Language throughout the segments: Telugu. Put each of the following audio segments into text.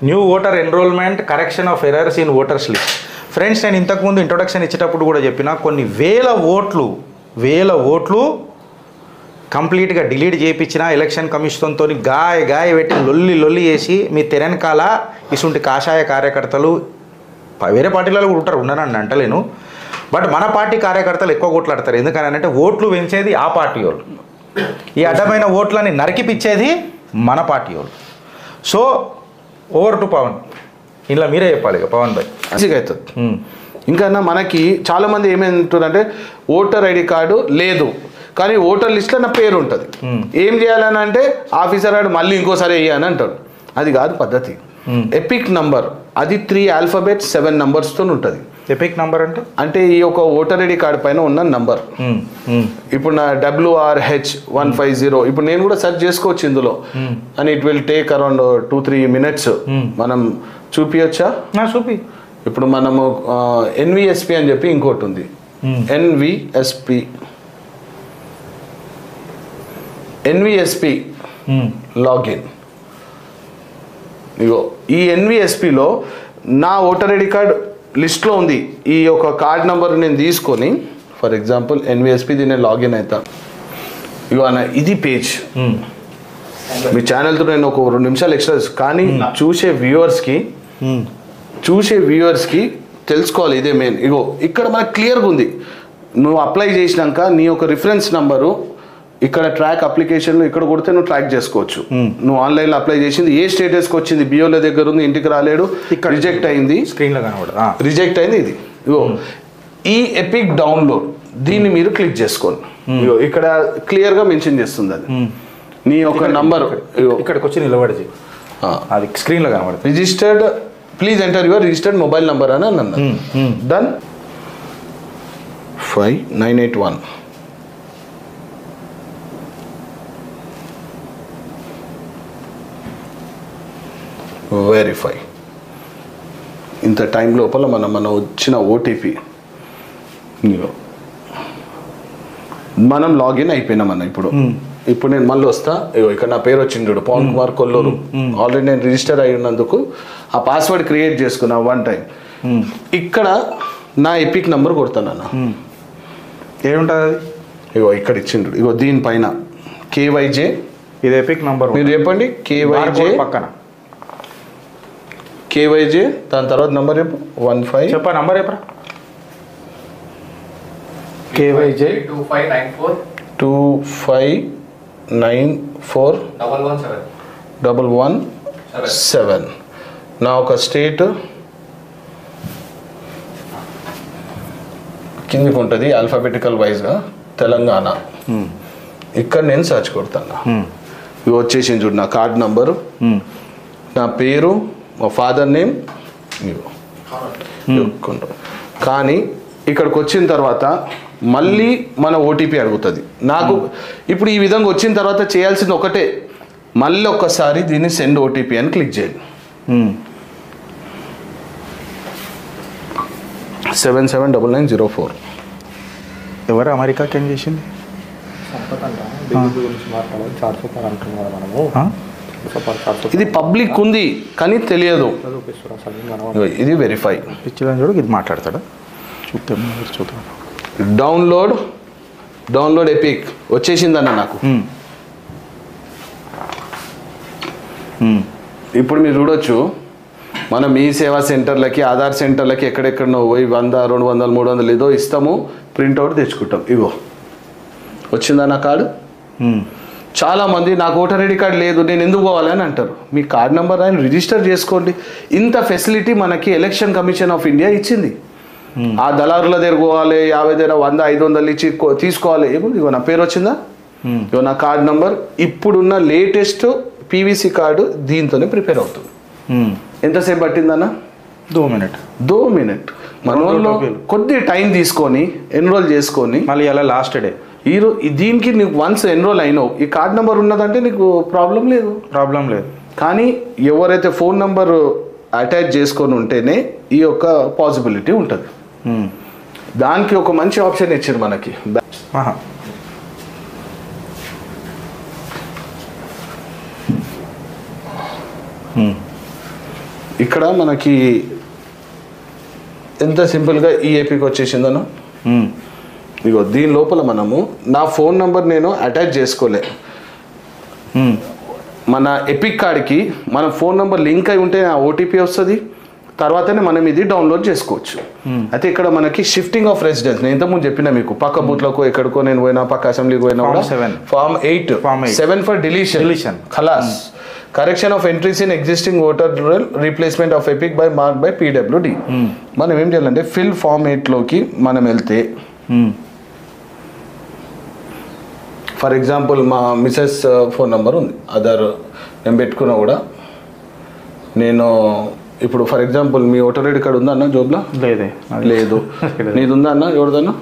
New voter enrolment correction of errors in voters list. Friends, నేను ఇంతకుముందు ఇంట్రొడక్షన్ ఇచ్చేటప్పుడు కూడా చెప్పిన కొన్ని వేల ఓట్లు కంప్లీట్గా డిలీట్ చేయించిన ఎలక్షన్ కమిషన్తో గాయ పెట్టి లొల్లి చేసి మీ తెరనకాల ఇటువంటి కాషాయ కార్యకర్తలు వేరే పార్టీలలో కూడా ఉంటారు, ఉండనని అంటలేను, బట్ మన పార్టీ కార్యకర్తలు ఎక్కువ కొట్లాడతారు. ఎందుకని అంటే ఓట్లు పెంచేది ఆ పార్టీ వాళ్ళు, ఈ అడ్డమైన ఓట్లని నరికిపిచ్చేది మన పార్టీ వాళ్ళు. సో ఓవర్ టు పవన్, ఇలా మీరే చెప్పాలి ఇక పవన్ భాయ్. ఈజీగా అవుతుంది. ఇంకా మనకి చాలామంది ఏమంటారంటే ఓటర్ ఐడి కార్డు లేదు కానీ ఓటర్ లిస్ట్లో నా పేరు ఉంటుంది, ఏం చేయాలని అంటే ఆఫీసర్ గారు మళ్ళీ ఇంకోసారి వేయని అంటాడు. అది కాదు పద్ధతి. ఎపిక్ నంబర్ అది 3 ఆల్ఫాబెట్స్ 7 నంబర్స్తో ఉంటుంది. ఎపిక్ నంబర్ అంటే ఈ యొక్క ఓటర్ ఐడి కార్డు పైన ఉన్న నంబర్. ఇప్పుడు నా WRH150 ఇప్పుడు నేను కూడా సెర్చ్ చేసుకోవచ్చు ఇందులో, and it will take around 2-3 minutes. మనం చూపించచ్చా? చూపి. ఇప్పుడు మనము NVSP అని చెప్పి ఇంకోటి ఉంది, NVSP లాగిన్. ఇగో ఈ NVSPలో నా ఓటర్ ఐడి కార్డ్ లిస్ట్లో ఉంది. ఈ యొక్క కార్డ్ నెంబర్ నేను తీసుకొని ఫర్ ఎగ్జాంపుల్ NVSP దీన్ని లాగిన్ అవుతా. ఇగో అన్న ఇది పేజ్. మీ ఛానల్తో నేను ఒక 2 నిమిషాలు ఎక్స్ట్రా, కానీ చూసే వ్యూవర్స్కి తెలుసుకోవాలి, ఇదే మెయిన్. ఇగో ఇక్కడ మనకు క్లియర్గా ఉంది, నువ్వు అప్లై చేసినాక నీ యొక్క రిఫరెన్స్ నంబరు ఇక్కడ ట్రాక్ అప్లికేషన్లో ఇక్కడ కొడితే నువ్వు ట్రాక్ చేసుకోవచ్చు. నువ్వు ఆన్లైన్లో అప్లై చేసింది ఏ స్టేటస్కి వచ్చింది, బిఓల దగ్గర ఉంది, ఇంటికి రాలేడు, ఇక్కడ రిజెక్ట్ అయింది, స్క్రీన్లో కనబడదు, రిజెక్ట్ అయింది. ఇది ఇగో ఈ ఎపిక్ డౌన్లోడ్, దీన్ని మీరు క్లిక్ చేసుకోండి. ఇగో ఇక్కడ క్లియర్గా మెన్షన్ చేస్తుంది అది నీ యొక్క నంబర్. ఇక్కడికి వచ్చి నిలబడి అది స్క్రీన్లో కనబడుతుంది. Registered, please enter your registered mobile number అని అన్న. డన్. 5981 వెరిఫై. ఇంత టైం లోపల మన వచ్చిన ఓటీపీ మనం లాగిన్ అయిపోయినామన్న. ఇప్పుడు నేను మళ్ళీ వస్తా. ఇక్కడ నా పేరు వచ్చింది చూడు, పవన్ కుమార్ కొల్లూరు. ఆల్రెడీ నేను రిజిస్టర్ అయి ఉన్నందుకు ఆ పాస్వర్డ్ క్రియేట్ చేసుకున్నా 1 time. ఇక్కడ నా ఎపిక్ నెంబర్ కొడతానన్న. ఏముంటుంది అది? ఇగో ఇక్కడ ఇచ్చిండు, ఇగో దీనిపైన KYJ. ఇది ఎపిక్ నంబర్. మీరు చెప్పండి. KYJ పక్కన KYJ, దాని తర్వాత నంబర్ చెప్పు. 15 చెప్పా, నంబర్ చెప్పరా? KYJ 2594 117. నా ఒక స్టేట్ కిందికి ఉంటుంది ఆల్ఫాబెటికల్ వైజ్గా, తెలంగాణ. ఇక్కడ నేను సర్చ్ కొడతాను. ఇవి వచ్చేసింది చూడు, నా కార్డ్ నంబరు, నా పేరు, మా ఫాదర్ నేమ్. కానీ ఇక్కడికి వచ్చిన తర్వాత మళ్ళీ మన ఓటీపీ అడుగుతుంది నాకు. ఇప్పుడు ఈ విధంగా వచ్చిన తర్వాత చేయాల్సింది ఒకటే, మళ్ళీ ఒక్కసారి దీన్ని సెండ్ ఓటీపీ అని క్లిక్ చేయండి. 779904. ఎవరు అమెరికాకి ఏం చేసింది? ఇది పబ్లిక్ ఉంది కానీ తెలియదు. ఇది వెరిఫై. చూడు, ఇది మాట్లాడతాడా? చూద్దాం. డౌన్లోడ్ ఎపిక్ వచ్చేసిందన్న నాకు. ఇప్పుడు మీరు చూడొచ్చు, మనం ఈ సేవా సెంటర్లకి, ఆధార్ సెంటర్లకి ఎక్కడెక్కడనో పోయి 100, 200, 300 ఏదో ఇస్తాము, ప్రింట్అవుట్ తెచ్చుకుంటాం. ఇగో వచ్చిందన్న కార్డు. చాలామంది నాకు ఓటర్ ఐడి కార్డు లేదు, నేను ఎందుకు పోవాలని అంటారు. మీ కార్డ్ నెంబర్ ఆయన రిజిస్టర్ చేసుకోండి. ఇంత ఫెసిలిటీ మనకి ఎలక్షన్ కమిషన్ ఆఫ్ ఇండియా ఇచ్చింది. ఆ దళారుల దగ్గర పోవాలి, 50 దగ్గర 100, 500 ఇచ్చి తీసుకోవాలి. ఇగో నా పేరు వచ్చిందా, ఇగో నా కార్డ్ నెంబర్. ఇప్పుడున్న లేటెస్ట్ PVC కార్డు దీంతోనే ప్రిపేర్ అవుతుంది. ఎంతసేపు పట్టిందన్న? 2 minutes. మన వాళ్ళు కొద్ది టైం తీసుకొని ఎన్రోల్ చేసుకొని మళ్ళీ అలా లాస్ట్ డే దీనికి నీకు వన్స్ ఎన్రోల్ అయినావు, ఈ కార్డ్ నెంబర్ ఉన్నదంటే నీకు ప్రాబ్లం లేదు. కానీ ఎవరైతే ఫోన్ నెంబర్ అటాచ్ చేసుకొని ఉంటేనే ఈ యొక్క పాసిబిలిటీ ఉంటుంది. దానికి ఒక మంచి ఆప్షన్ ఇచ్చారు మనకి. ఇక్కడ మనకి ఎంత సింపుల్గా ఈ ఏపీకి వచ్చేసిందను. ఇగో దీని లోపల మనము నా ఫోన్ నెంబర్ నేను అటాచ్ చేసుకోలే. మన ఎపిక్ కార్డ్కి మన ఫోన్ నెంబర్ లింక్ అయి ఉంటే ఆ ఓటీపీ వస్తుంది, తర్వాతనే మనం ఇది డౌన్లోడ్ చేసుకోవచ్చు. అయితే ఇక్కడ మనకి షిఫ్టింగ్ ఆఫ్ రెసిడెన్స్ నేను ఇంతకుముందు చెప్పిన మీకు పక్క బూత్లకు ఎక్కడికో నేను పోయినా పక్క అసెంబ్లీకి పోయినా కూడా ఫామ్ 8 7 ఫర్ డిలీషన్ ఖలాస్. Correction of entries in existing voter roll replacement of EPIC by mark by PWD. మనం ఏం చేయాలంటే ఫిల్ ఫామ్ 8లోకి మనం వెళ్తే ఫర్ ఎగ్జాంపుల్ మా మిసెస్ ఫోన్ నెంబర్ ఉంది, అదర్ నేను పెట్టుకున్నా కూడా. నేను ఇప్పుడు ఫర్ ఎగ్జాంపుల్ మీ ఓటర్ ఐడి కార్డు ఉందా అన్న జోబ్లో? లేదు. నీది ఉందా అన్న? ఎవరిదన్నా?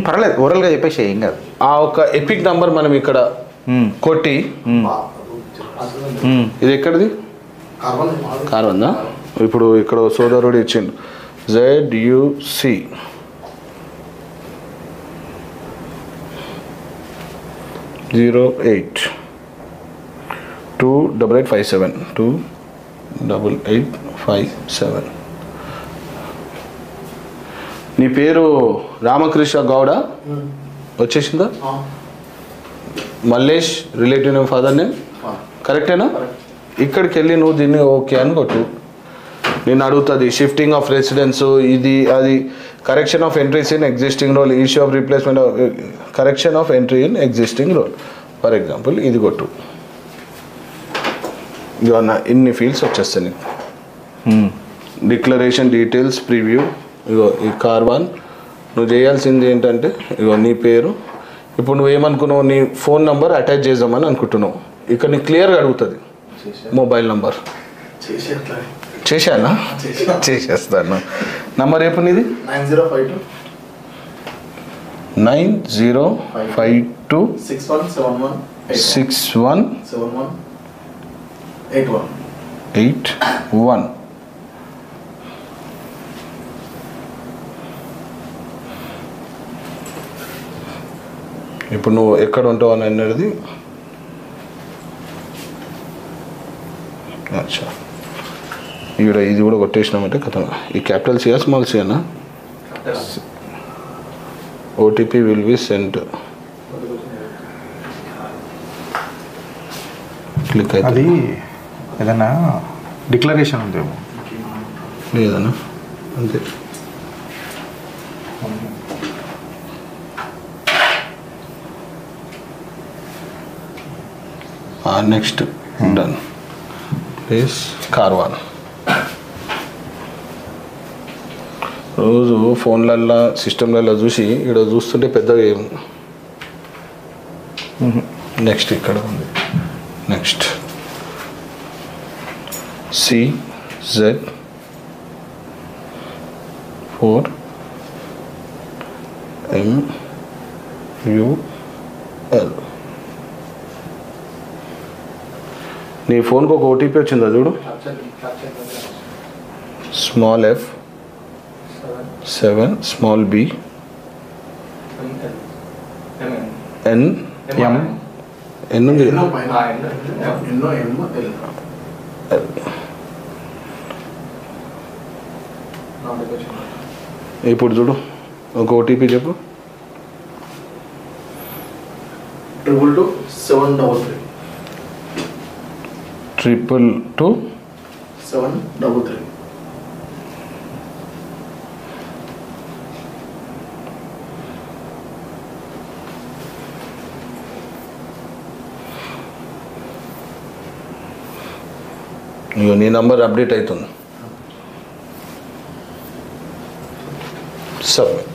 పర్లేదు, ఓవరాల్గా చెప్పేసి ఏం కాదు. ఆ ఒక ఎపిక్ నంబర్ మనం ఇక్కడ కొట్టి, ఇది ఎక్కడిది? కార్బన్దా? ఇప్పుడు ఇక్కడ సోదరుడు ఇచ్చిండు ZUC 08 28857 28857. నీ పేరు రామకృష్ణ గౌడ వచ్చేసిందా? Mallesh relative name, father name కరెక్టేనా? ఇక్కడికి వెళ్ళి నువ్వు దీన్ని ఓకే అని కొట్టు. నేను అడుగుతుంది షిఫ్టింగ్ ఆఫ్ రెసిడెన్స్, ఇది అది, correction of entries in existing roll, issue of replacement, correction of entry in existing roll. For example ఇది కొట్టు, ఇవన్న ఇన్ని ఫీల్డ్స్ వచ్చేస్తాయి నీకు. డిక్లరేషన్ డీటెయిల్స్ ప్రివ్యూ, ఇగో ఈ కార్వాన్. నువ్వు చేయాల్సింది ఏంటంటే ఇగో నీ పేరు, ఇప్పుడు నువ్వేమనుకున్నావు నీ ఫోన్ నెంబర్ అటాచ్ చేద్దామని అనుకుంటున్నావు, ఇక్కడ నీకు క్లియర్గా అడుగుతుంది మొబైల్ నెంబర్. చేశానా? చేసేస్తాను. నంబర్ రేపు నీది 9052 6171. ఇప్పుడు నువ్వు ఎక్కడ ఉంటావు అని అన్నది. అచ్చా, ఇది కూడా కొట్టేసినామంటే కథ. ఈ క్యాపిటల్ సియా స్మాల్ సియానా? OTP will be sent. Click అయితే అది ఏదన్నా డిక్లరేషన్ ఉందేమో లేదన్నా, అంతే. Next done. ప్లీజ్ కార్వాన్. రోజు ఫోన్లల్లో సిస్టంలలో చూసి ఇక్కడ చూస్తుంటే పెద్దగా ఏం. నెక్స్ట్ ఇక్కడ ఉంది. Next CZ4MUL. నీ ఫోన్కి ఒక ఓటీపీ వచ్చిందా చూడు. Small F 7 small B N ఉంది. ఇప్పుడు చూడు ఒక ఓటీపీ చెప్పు. 222 733. ఇగో నీ నంబర్ అప్డేట్ అవుతుంది. Submit.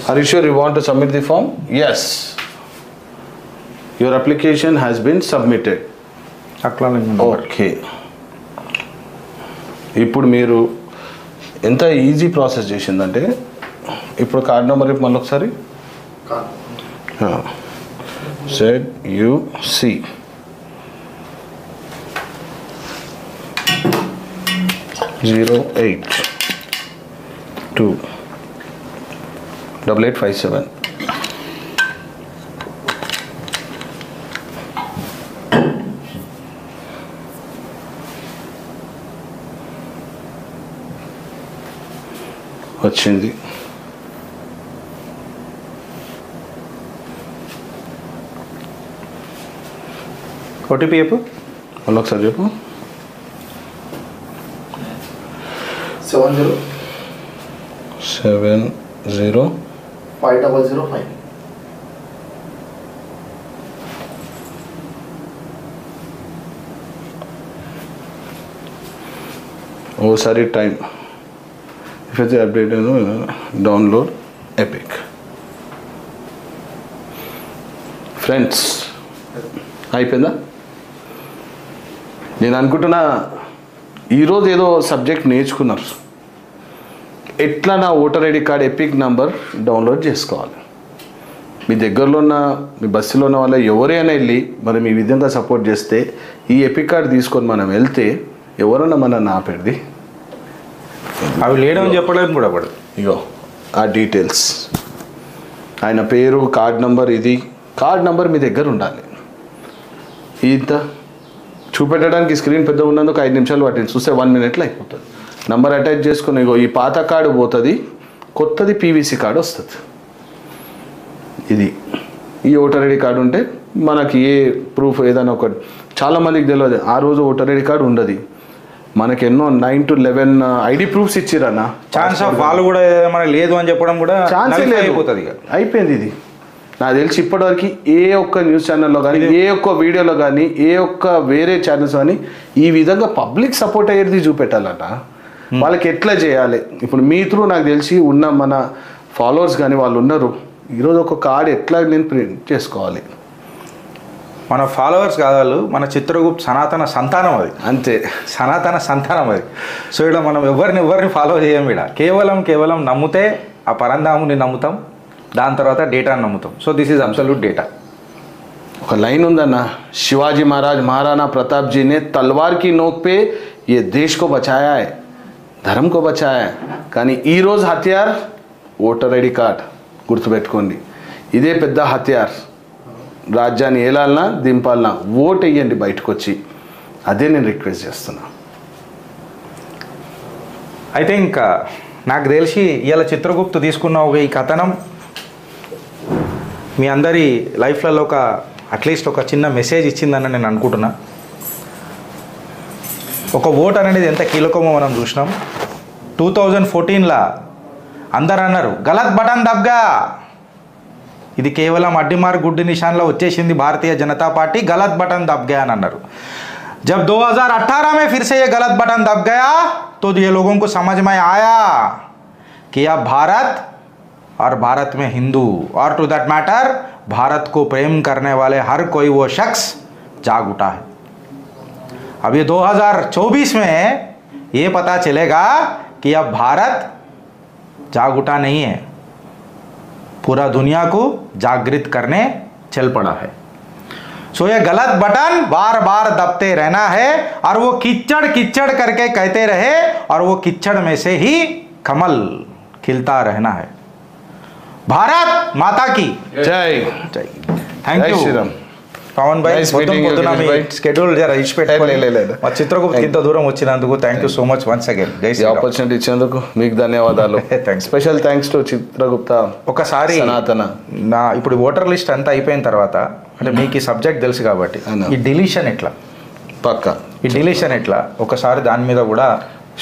Are you sure you want to submit the form? Yes. Your application has been submitted. Okay. ఇప్పుడు మీరు ఎంత ఈజీ ప్రాసెస్ చేసిందంటే, ఇప్పుడు కార్డ్ నెంబర్ రేపు మళ్ళీ ఒకసారి ZUC 082887. వచ్చింది. ఓటీపీ చెప్పు, మళ్ళీ ఒకసారి చెప్పు. 70 70 5005. ఓసారి టైం ఇఫైతే అప్డేట్ డౌన్లోడ్ ఎపిక్. ఫ్రెండ్స్ అయిపోయిందా? నేను అనుకుంటున్నా ఈరోజు ఏదో సబ్జెక్ట్ నేర్చుకున్నారు, ఎట్లా నా voter ID card EPIC number download చేసుకోవాలి. మీ దగ్గరలో ఉన్న మీ బస్సులో ఉన్న వాళ్ళ ఎవరైనా వెళ్ళి మరి మీ విధంగా సపోర్ట్ చేస్తే ఈ ఎపిక్ కార్డ్ తీసుకొని మనం వెళ్తే ఎవరన్నా మన ఆపేది. అవి లేడని చెప్పడానికి కూడా పడదు. ఇగో ఆ డీటెయిల్స్, ఆయన పేరు, కార్డ్ నంబర్, ఇది కార్డ్ నంబర్ మీ దగ్గర ఉండాలి. ఇంత చూపెట్టడానికి స్క్రీన్ పెద్ద ఉన్నందుకు 5 నిమిషాలు పట్టింది, చూస్తే 1 మినిట్లో అయిపోతుంది. నంబర్ అటాచ్ చేసుకుని ఇగో ఈ పాత కార్డు పోతుంది, కొత్తది పీవీసీ కార్డు వస్తుంది. ఇది ఈ ఓటర్ ఐడి కార్డు ఉంటే మనకి ఏ ప్రూఫ్ ఏదైనా ఒకటి. చాలామందికి తెలియదు, ఆ రోజు ఓటర్ ఐడి కార్డు ఉండదు. మనకి ఎన్నో 9 to 11 ఐడి ప్రూఫ్స్ ఇచ్చిరన్న. ఛాన్స్ ఆఫ్ వాళ్ళు కూడా మనకి లేదు అని చెప్పడం కూడా ఛాన్సే లేదు, అయిపోతుంది. అయిపోయింది. ఇది నాకు తెలిసి ఇప్పటివరకు ఏ ఒక్క న్యూస్ ఛానల్లో కానీ, ఏ ఒక్క వీడియోలో కానీ, ఏ ఒక్క వేరే ఛానల్స్ కానీ ఈ విధంగా పబ్లిక్ సపోర్ట్ అయ్యేది చూపెట్టాలట. వాళ్ళకి ఎట్లా చేయాలి? ఇప్పుడు మీ త్రూ నాకు తెలిసి ఉన్న మన ఫాలోవర్స్ కానీ వాళ్ళు ఉన్నారు. ఈరోజు ఒక కార్డ్ ఎట్లా నేను ప్రింట్ చేసుకోవాలి? మన ఫాలోవర్స్ కాదు వాళ్ళు, మన చిత్రగుప్త సనాతన సంతానం అది. అంతే, సనాతన సంతానం అది. సో ఇక్కడ మనం ఎవరిని ఫాలో చేయం. ఇక్కడ కేవలం నమ్మితే ఆ పరంధాముని నమ్ముతాం, దాని తర్వాత డేటాను నమ్ముతాం. So this is absolute data. ఒక లైన్ ఉందన్న, శివాజీ మహారాజ్ महाराणा प्रताप जी ने तलवार की नोक पे ये देश को बचाया है, ధర్మ को बचाया है. కానీ ఈరోజు హత్యార్ ఓటర్ ఐడి కార్డ్. గుర్తుపెట్టుకోండి, ఇదే పెద్ద హత్యార్. రాజ్యాన్ని ఏలాలన్నా దింపాలన్నా ఓట్ వేయండి బయటకు వచ్చి. అదే నేను రిక్వెస్ట్ చేస్తున్నా. అయితే ఇంకా నాకు తెలిసి ఇవాళ చిత్రగుప్త తీసుకున్న ఒక ఈ కథనం మీ అందరి లైఫ్లలో అట్లీస్ట్ ఒక చిన్న మెసేజ్ ఇచ్చిందని నేను అనుకుంటున్నా. ఒక ఓట్ అనేది ఎంత కీలకమో మనం చూసినాం. 2014 అందరు అన్నారు గలత్ బటన్ దబ్గా, ఇది కేవలం అడ్డిమార్ గుడ్డి నిషాన్లో వచ్చేసింది భారతీయ జనతా పార్టీ, గలత్ బటన్ దబ్ गया అని అన్నారు. जब 2018 में फिर से ये गलत बटन दब गया तो ये लोगों को समझ में आया कि अब भारत और भारत में हिंदू और टू दैट मैटर भारत को प्रेम करने वाले हर कोई वो शख्स जाग उठा है. अब ये 2024 में ये पता चलेगा कि अब भारत जाग उठा नहीं है, पूरा दुनिया को जागृत करने चल पड़ा है. सो ये गलत बटन बार बार दबते रहना है और वो कीचड़ करके कहते रहे और वो कीचड़ में से ही कमल खिलता रहना है. भारत माता की జై जय. थैंक జై यू శ్రీరామ్. పవన్ భాయ్. Nice meeting you, Girish bhai. Schedule జర ఇచ్చి పెట్టుకోండి. లేదు. మా చిత్రగుప్త ఇంత దూరం వచ్చినందుకు thank you so much once again. జై ఈ శ్రీరామ్. ఆపర్చునిటీ ఇచ్చినందుకు మీకు ధన్యవాదాలు. Thanks. Special thanks to Chitragupta ఒకసారి సనాతన. నా ఇప్పుడు ఓటర్ లిస్ట్ అంతా అయిపోయిన తర్వాత అంటే మీకు ఈ సబ్జెక్ట్ తెలుసు కాబట్టి అవును. ఈ డిలీషన్ ఎట్లా, పక్క ఈ డిలీషన్ ఎట్లా ఒకసారి దాని మీద కూడా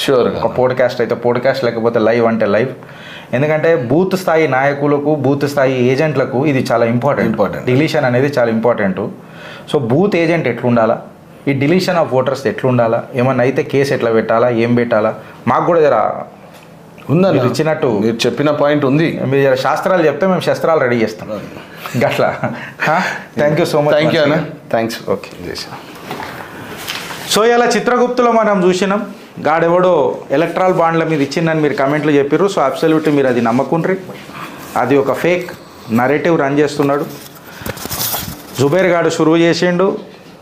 షూర్గా ఒక పోడ్కాస్ట్ అయితే పోడ్కాస్ట్, లేకపోతే లైవ్ అంటే లైవ్. ఎందుకంటే బూత్ స్థాయి నాయకులకు, బూత్ స్థాయి ఏజెంట్లకు ఇది చాలా ఇంపార్టెంట్. డిలీషన్ అనేది చాలా ఇంపార్టెంట్. సో బూత్ ఏజెంట్ ఎట్లుండాలా, ఈ డిలీషన్ ఆఫ్ ఓటర్స్ ఎట్లుండాలా, ఏమన్నా అయితే కేసు ఎట్లా పెట్టాలా, ఏం పెట్టాలా, మాకు కూడా జర ఉందా మీరు ఇచ్చినట్టు మీరు చెప్పిన పాయింట్ ఉంది. మీరు జర శాస్త్రాలు చెప్తే మేము శస్త్రాలు రెడీ చేస్తాం గట్లా. Thank you so much. Thank you అన్న. థ్యాంక్స్. ఓకే. సో ఇలా చిత్రగుప్తులో మనం చూసినాం గాడెవడో ఎలక్ట్రాల్ బాండ్ల మీద ఇచ్చిందని మీరు కమెంట్లు చెప్పారు. సో అబ్సల్యూట్లీ మీరు అది నమ్మకుండ్రి. అది ఒక ఫేక్ నరేటివ్ రన్ చేస్తున్నాడు. జుబేర్ గాడు షురువు చేసిండు,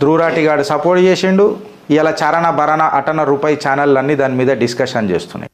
ధ్రువరాటి గాడు సపోర్ట్ చేసిండు. ఇలా చరణ భరణ అటన రూపాయి ఛానళ్ళు అన్నీ దాని మీద డిస్కషన్ చేస్తున్నాయి.